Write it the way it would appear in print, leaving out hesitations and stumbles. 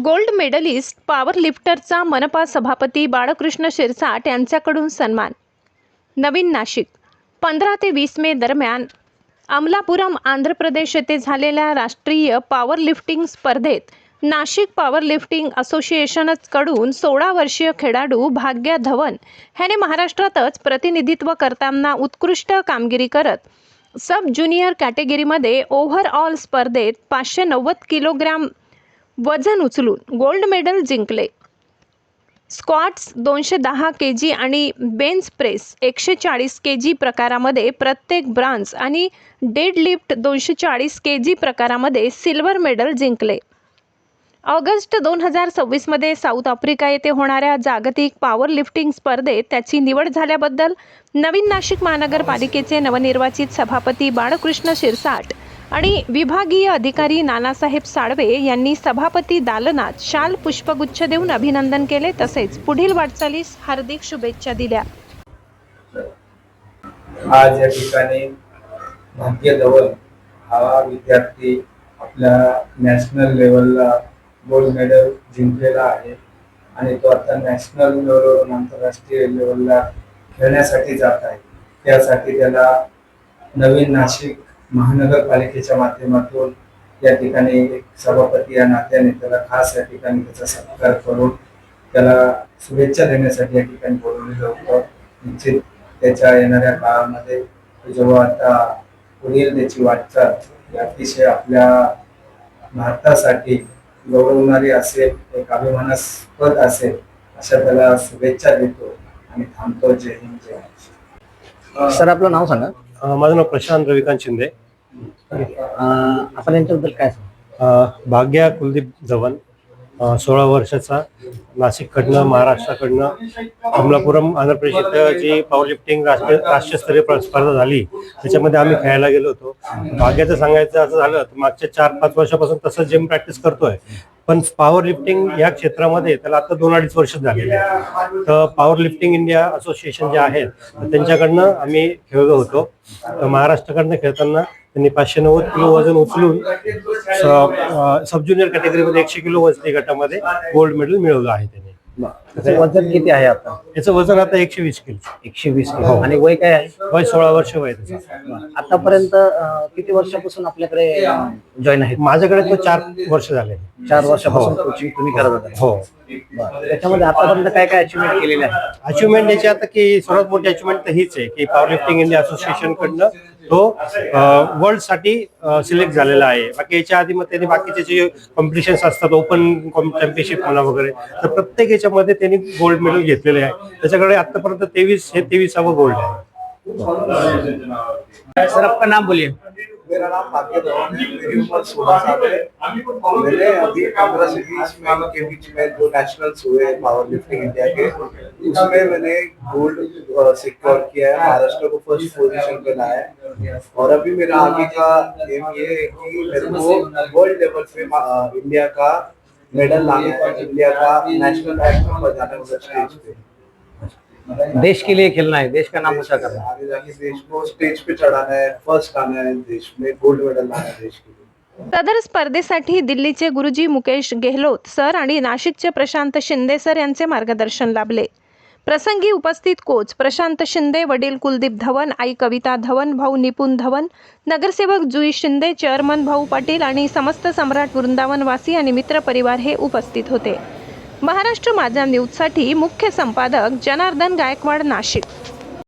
Gold medallist power लिफ्टरचा मनपा सभापती बाळकृष्ण शिरसाट यांच्याकडून सन्मान। नवीन नाशिक 15 ते 20 मे दरम्यान अमलापुरम आंध्र प्रदेश येथे झालेल्या राष्ट्रीय पॉवर लिफ्टिंग स्पर्धेत नाशिक पॉवर लिफ्टिंग असोसिएशनकडून 16 वर्षीय खेळाडू भाग्या धवन ह्याने महाराष्ट्रातच प्रतिनिधित्व करताना उत्कृष्ट कामगिरी करत सब ज्युनियर कॅटेगरीमध्ये ओव्हरऑल स्पर्धेत 590 किलोग्राम वजन उचलून गोल्ड मेडल जिंकले। स्क्वॉट्स 210 केजी आणि बेंच प्रेस 140 केजी प्रकारामध्ये प्रत्येक ब्रॉन्झ आणि डेडलिफ्ट 240 केजी प्रकारामध्ये सिल्वर मेडल जिंकले। ऑगस्ट 2026 मध्ये साऊथ आफ्रिका येथे होणाऱ्या जागतिक पॉवर लिफ्टिंग स्पर्धेत त्याची निवड झाल्याबद्दल नवीन नाशिक महानगरपालिकेचे नवनिर्वाचित सभापती बाळकृष्ण शिरसाट आणि विभागीय अधिकारी नानासाहेब साळवे यांनी सभापती दालनात शाल पुष्पगुच्छ देऊन अभिनंदन केले, तसेच पुढील वाटचालीस हार्दिक शुभेच्छा दिल्या। आज या ठिकाणी भाग्य धवन हा विद्यार्थी आपल्या नॅशनल लेवलला गोल्ड मेडल जिंकलेला आहे आणि तो आता नॅशनल लेवलवरून आंतरराष्ट्रीय लेवलला खेळण्यासाठी जात आहे। त्यासाठी त्याला नवीन नाशिक महानगरपालिकेच्या माध्यमातून या ठिकाणी एक सभापती या नात्याने त्याला खास या ठिकाणी त्याचा सत्कार करून त्याला शुभेच्छा देण्यासाठी या ठिकाणी बोलवलेलं होतं। निश्चित त्याच्या येणाऱ्या काळामध्ये जेव्हा आता पुढील त्याची वाटचाल अतिशय आपल्या भारतासाठी गौरवणारी असेल, एक अभिमानास्पद असेल, अशा त्याला शुभेच्छा देतो आणि थांबतो। जय हिंद, जय महाराष्ट्र। सर, आपलं नाव सांगा। माझं नाव प्रशांत रविकांत शिंदे। आपण यांच्याबद्दल काय सांगा? भाग्या कुलदीप धवन 16 वर्षाचा, नाशिककडनं, महाराष्ट्राकडनं अमलापुरम आंध्र प्रदेश जी पॉवर लिफ्टिंग राष्ट्रस्तरीय स्पर्धा झाली त्याच्यामध्ये आम्ही खेळायला गेलो होतो। भाग्याचं सांगायचं असं झालं तर मागच्या 4-5 वर्षापासून तसं जिम प्रॅक्टिस करतोय, पण पॉवर लिफ्टिंग या क्षेत्रामध्ये त्याला आता 2-2.5 वर्ष झालेले आहे। तर पॉवर लिफ्टिंग इंडिया असोसिएशन जे आहेत त्यांच्याकडनं आम्ही खेळलो होतो। तर महाराष्ट्राकडनं खेळताना त्यांनी 590 किलो वजन उचलून सब ज्युनियर कॅटेगरीमध्ये 100 किलो वजनी गटामध्ये गोल्ड मेडल मिळवलं आहे त्यांनी। वजन किती आहे आता? याचं वजन आता 120 किलो। 120 किलो। आणि वय काय आहे? वय 16 वर्ष वय त्याचं। आतापर्यंत किती वर्षापासून आपल्याकडे जॉईन आहेत? माझ्याकडे तो 4 वर्ष झाले। 4 वर्षापासून कोचिंग तुम्ही करत होता? हो। त्याच्यामध्ये आतापर्यंत काय काय अचिव्हमेंट केलेले आहे? अचिव्हमेंट याची आता की सर्वात मोठी अचिव्हमेंट तर हीच आहे की पॉवर लिफ्टिंग इंडिया असोसिएशन कडनं तो वर्ल्ड साठी सिलेक्ट झालेला आहे। बाकी याच्या आधी मग त्यांनी बाकीचे जे कॉम्पिटिशन्स असतात, ओपन चॅम्पियनशिप म्हणा वगैरे, तर प्रत्येक याच्यामध्ये त्यांनी गोल्ड मेडल घेतलेले आहे। त्याच्याकडे आतापर्यंत 23वां गोल्ड है। सर, आपका नाम बोलिए। मेरा नाम भाग्य धवन, मेरी उम्र 16 साल है। मैंने अभी 15 से 20 में के बीच में जो नेशनल्स हुए पावर लिफ्टिंग इंडिया के, उसमें मैंने गोल्ड सिक्योर किया है, महाराष्ट्र को फर्स्ट पोजीशन पे लाया है। और अभी मेरा आगे का एम ये है कि मेरे को वर्ल्ड लेवल पे इंडिया का मेडल लाना है, इंडिया का नेशनल फ्लैग बजाना है स्टेज पे। देश के लिए खेलना है, देश का नाम ऊंचा करना है, आगे जाके देश को स्टेज पे चढ़ाना है, फर्स्ट आना है, देश में गोल्ड मेडल लाना है देश के लिए। सदर स्पर्धेसाठी दिल्लीचे गुरुजी मुकेश गेहलोत सर आणि नाशिकचे प्रशांत शिंदे सर यांचे मार्गदर्शन लाभले। प्रसंगी उपस्थित कोच प्रशांत शिंदे, वडील कुलदीप धवन, आई कविता धवन, भाऊ निपुण धवन, नगरसेवक जुई शिंदे, चेअरमन भाऊ पाटील आणि समस्त सम्राट वृंदावनवासी आणि मित्र परिवार हे उपस्थित होते। महाराष्ट्र माझा न्यूजसाठी मुख्य संपादक जनार्दन गायकवाड, नाशिक।